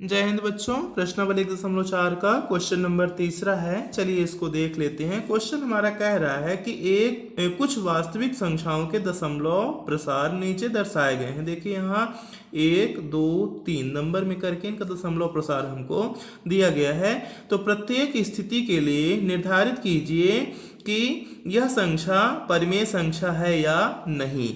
जय हिंद बच्चों। प्रश्नावली 1.4 का क्वेश्चन नंबर तीसरा है। चलिए इसको देख लेते हैं। क्वेश्चन हमारा कह रहा है कि कुछ वास्तविक संख्याओं के दशमलव प्रसार नीचे दर्शाए गए हैं। देखिए यहाँ 1 2 3 नंबर में करके इनका दशमलव प्रसार हमको दिया गया है। तो प्रत्येक स्थिति के लिए निर्धारित कीजिए कि यह संख्या परिमेय संख्या है या नहीं।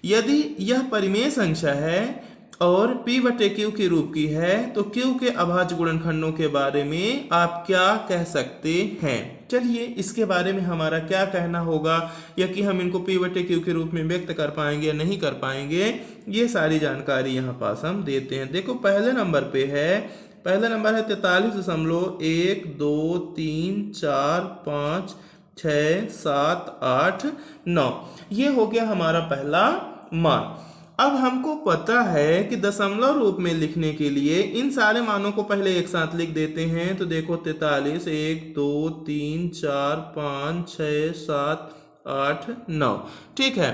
यदि यह परिमेय संख्या है और P बटे Q के रूप की है तो Q के अभाज्य गुणनखंडों के बारे में आप क्या कह सकते हैं। चलिए इसके बारे में हमारा क्या कहना होगा, या कि हम इनको P बटे Q के रूप में व्यक्त कर पाएंगे या नहीं कर पाएंगे, ये सारी जानकारी यहाँ पास हम देते हैं। देखो पहले नंबर पे है, पहला नंबर है 43.1 2 3 4 5 6 7 8 9। ये हो गया हमारा पहला मान। अब हमको पता है कि दशमलव रूप में लिखने के लिए इन सारे मानों को पहले एक साथ लिख देते हैं। तो देखो 43 1 2 3 4 5 6 7 8 9। ठीक है,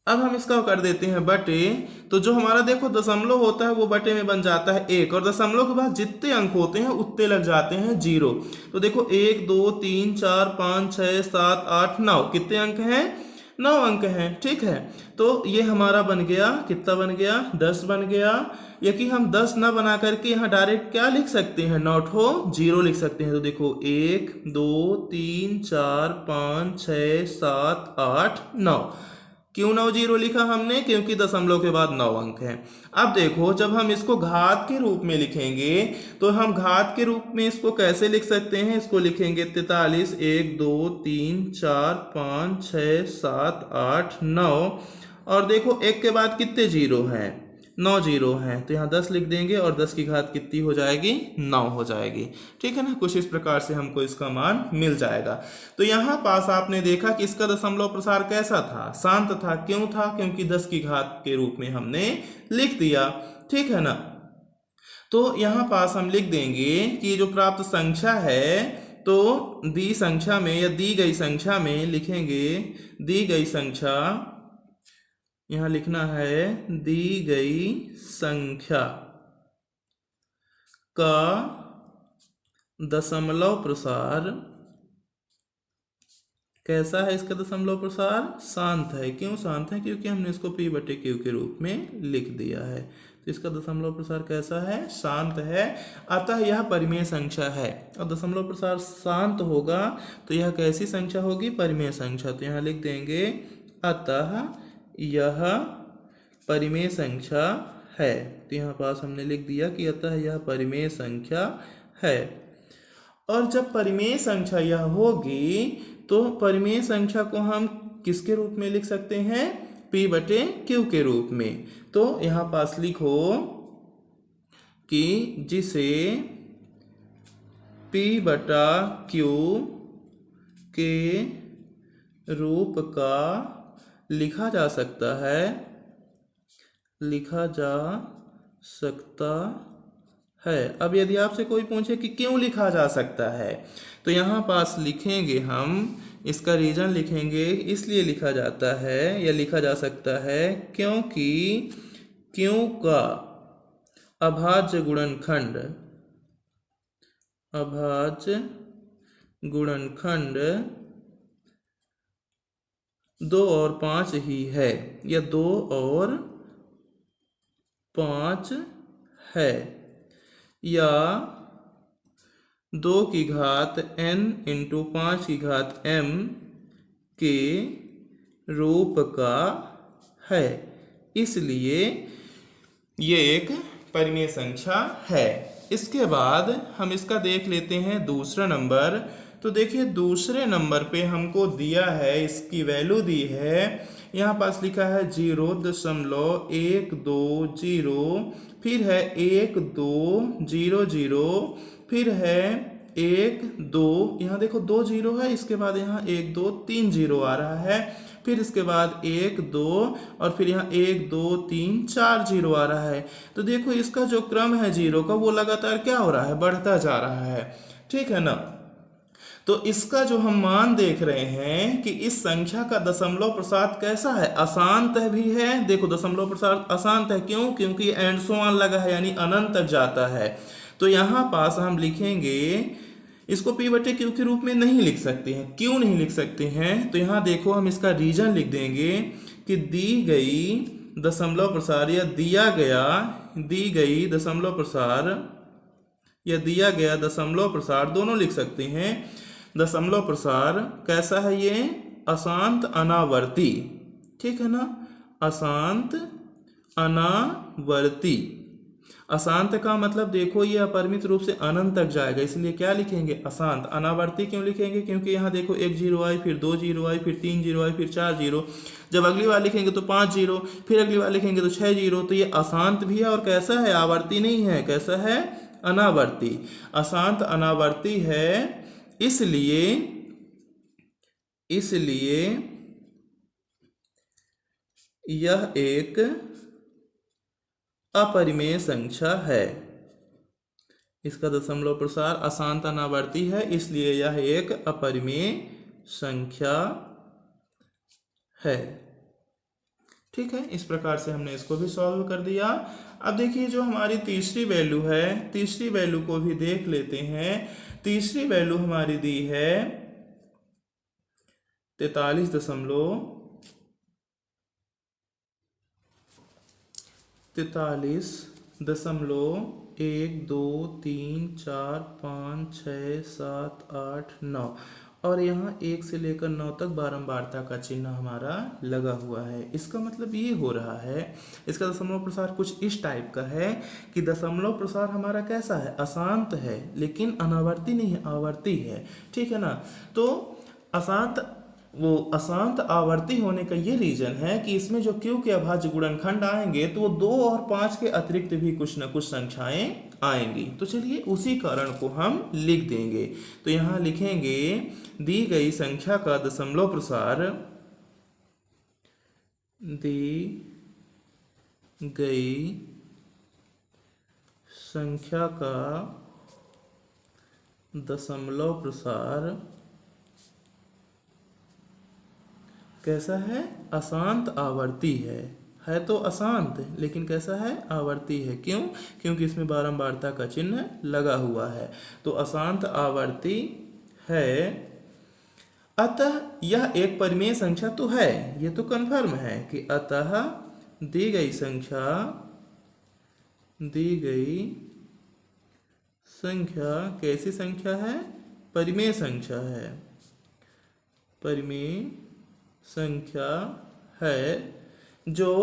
अब हम इसका कर देते हैं बटे। तो जो हमारा देखो दशमलव होता है वो बटे में बन जाता है 1, और दशमलव के बाद जितने अंक होते हैं उतने लग जाते हैं 0। तो देखो 1 2 3 4 5 6 7 8 9, कितने अंक हैं? 9 अंक हैं। ठीक है, तो ये हमारा बन गया, कितना बन गया? 10 बन गया। या कि हम 10 ना बना करके यहाँ डायरेक्ट क्या लिख सकते हैं? 9 ठो 0 लिख सकते हैं। तो देखो 1 2 3 4 5 6 7 8 9। क्यों 9 0 लिखा हमने? क्योंकि दशमलव के बाद 9 अंक हैं। अब देखो जब हम इसको घात के रूप में लिखेंगे तो हम घात के रूप में इसको कैसे लिख सकते हैं? इसको लिखेंगे 43 1 2 3 4 5 6 7 8 9, और देखो एक के बाद कितने 0 हैं? 9 0 हैं। तो यहाँ 10 लिख देंगे और 10 की घात कितनी हो जाएगी? 9 हो जाएगी। ठीक है ना, कुछ इस प्रकार से हमको इसका मान मिल जाएगा। तो यहाँ पास आपने देखा कि इसका दशमलव प्रसार कैसा था? शांत था। क्यों था? क्योंकि 10 की घात के रूप में हमने लिख दिया। ठीक है ना, तो यहाँ पास हम लिख देंगे कि जो प्राप्त संख्या है, तो दी संख्या में या दी गई संख्या में लिखेंगे दी गई संख्या, यहाँ लिखना है दी गई संख्या का दशमलव प्रसार कैसा है? इसका दशमलव प्रसार शांत है। क्यों शांत है? क्योंकि हमने इसको P बटे Q के रूप में लिख दिया है। तो इसका दशमलव प्रसार कैसा है? शांत है। अतः यह परिमेय संख्या है। और दशमलव प्रसार शांत होगा तो यह कैसी संख्या होगी? परिमेय संख्या। तो यहाँ लिख देंगे अतः यह परिमेय संख्या है। तो यहाँ पास हमने लिख दिया कि अतः यह परिमेय संख्या है। और जब परिमेय संख्या यह होगी तो परिमेय संख्या को हम किसके रूप में लिख सकते हैं? P बटे Q के रूप में। तो यहाँ पास लिखो कि जिसे P बटा Q के रूप का लिखा जा सकता है, लिखा जा सकता है। अब यदि आपसे कोई पूछे कि क्यों लिखा जा सकता है, तो यहाँ पास लिखेंगे हम, इसका रीजन लिखेंगे। इसलिए लिखा जाता है या लिखा जा सकता है क्योंकि Q का अभाज्य गुणनखंड, अभाज्य गुणनखंड 2 और 5 ही है, या 2 और 5 है, या 2 की घात n इंटू 5 की घात m के रूप का है। इसलिए ये एक परिमेय संख्या है। इसके बाद हम इसका देख लेते हैं दूसरा नंबर। तो देखिए दूसरे नंबर पे हमको दिया है, इसकी वैल्यू दी है, यहाँ पास लिखा है 0.120, फिर है 1 2 0 0, फिर है 1 2, यहाँ देखो 2 0 है, इसके बाद यहाँ 1 2 3 0 आ रहा है, फिर इसके बाद 1 2, और फिर यहाँ 1 2 3 4 0 आ रहा है। तो देखो इसका जो क्रम है 0 का वो लगातार क्या हो रहा है? बढ़ता जा रहा है। ठीक है ना, तो इसका जो हम मान देख रहे हैं कि इस संख्या का दशमलव प्रसाद कैसा है, अशांत भी है। देखो दशमलव प्रसाद अशांत है, क्यों? क्योंकि एंड सो ऑन लगा है, यानी अनंत तक जाता है। तो यहाँ पास हम लिखेंगे इसको p बटे q के रूप में नहीं लिख सकते हैं। क्यों नहीं लिख सकते हैं? तो यहाँ देखो हम इसका रीजन लिख देंगे कि दी गई दशमलव प्रसार या दी गई दशमलव प्रसार या दिया गया दशमलव प्रसार, दोनों लिख सकते हैं। दशमलव प्रसार कैसा है? ये अशांत अनावर्ती, ठीक है ना, अशांत अनावर्ती। अशांत का मतलब देखो ये अपरिमित रूप से अनंत तक जाएगा, इसलिए क्या लिखेंगे? अशांत। अनावर्ती क्यों लिखेंगे? क्योंकि यहाँ देखो 1 जीरो आई, फिर 2 जीरो आई, फिर 3 जीरो आई, फिर 4 जीरो। जब अगली बार लिखेंगे तो 5 जीरो, फिर अगली बार लिखेंगे तो 6 जीरो। तो ये अशांत भी है और कैसा है? आवर्ती नहीं है। कैसा है? अनावर्ती। अशांत अनावर्ती है, इसलिए यह एक अपरिमेय संख्या है। इसका दशमलव प्रसार अशांत अनावर्ती है, इसलिए यह एक अपरिमेय संख्या है। ठीक है, इस प्रकार से हमने इसको भी सॉल्व कर दिया। अब देखिए जो हमारी तीसरी वैल्यू है, तीसरी वैल्यू को भी देख लेते हैं। तीसरी वैल्यू हमारी दी है 43.123456789 और यहाँ 1 से लेकर 9 तक बारंबारता का चिन्ह हमारा लगा हुआ है। इसका मतलब ये हो रहा है, इसका दशमलव प्रसार कुछ इस टाइप का है कि दशमलव प्रसार हमारा कैसा है? अशांत है, लेकिन अनावर्ती नहीं है, आवर्ती है। ठीक है ना। तो अशांत आवर्ती होने का ये रीजन है कि इसमें जो q के अभाज्य गुणनखंड आएंगे तो वो 2 और 5 के अतिरिक्त भी कुछ न कुछ संख्याएं आएंगी। तो चलिए उसी कारण को हम लिख देंगे। तो यहाँ लिखेंगे दी गई संख्या का दशमलव प्रसार, दी गई संख्या का दशमलव प्रसार कैसा है? अशांत आवर्ती है तो अशांत, लेकिन कैसा है? आवर्ती है। क्यों? क्योंकि इसमें बारंबारता का चिन्ह लगा हुआ है। तो अशांत आवर्ती है, अतः यह एक परिमेय संख्या तो है। ये तो कन्फर्म है कि अतः दी गई संख्या कैसी संख्या है? परिमेय संख्या है। परिमेय संख्या है जो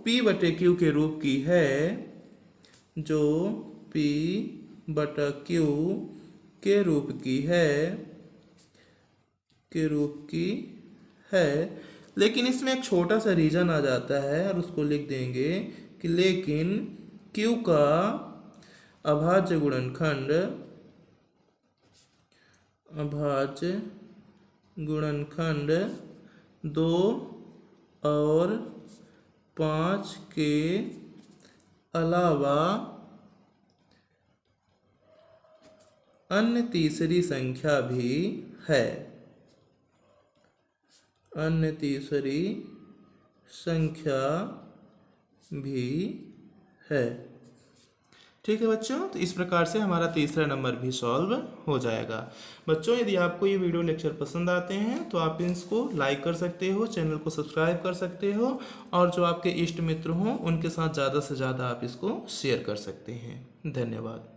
p बटे q के रूप की है, जो p बटा q के रूप की है। लेकिन इसमें एक छोटा सा रीजन आ जाता है और उसको लिख देंगे कि लेकिन q का अभाज्य गुणनखंड 2 और 5 के अलावा अन्य तीसरी संख्या भी है। अन्य तीसरी संख्या भी है। ठीक है बच्चों, तो इस प्रकार से हमारा तीसरा नंबर भी सॉल्व हो जाएगा। बच्चों यदि आपको ये वीडियो लेक्चर पसंद आते हैं तो आप इसको लाइक कर सकते हो, चैनल को सब्सक्राइब कर सकते हो और जो आपके इष्ट मित्र हों उनके साथ ज़्यादा से ज़्यादा आप इसको शेयर कर सकते हैं। धन्यवाद।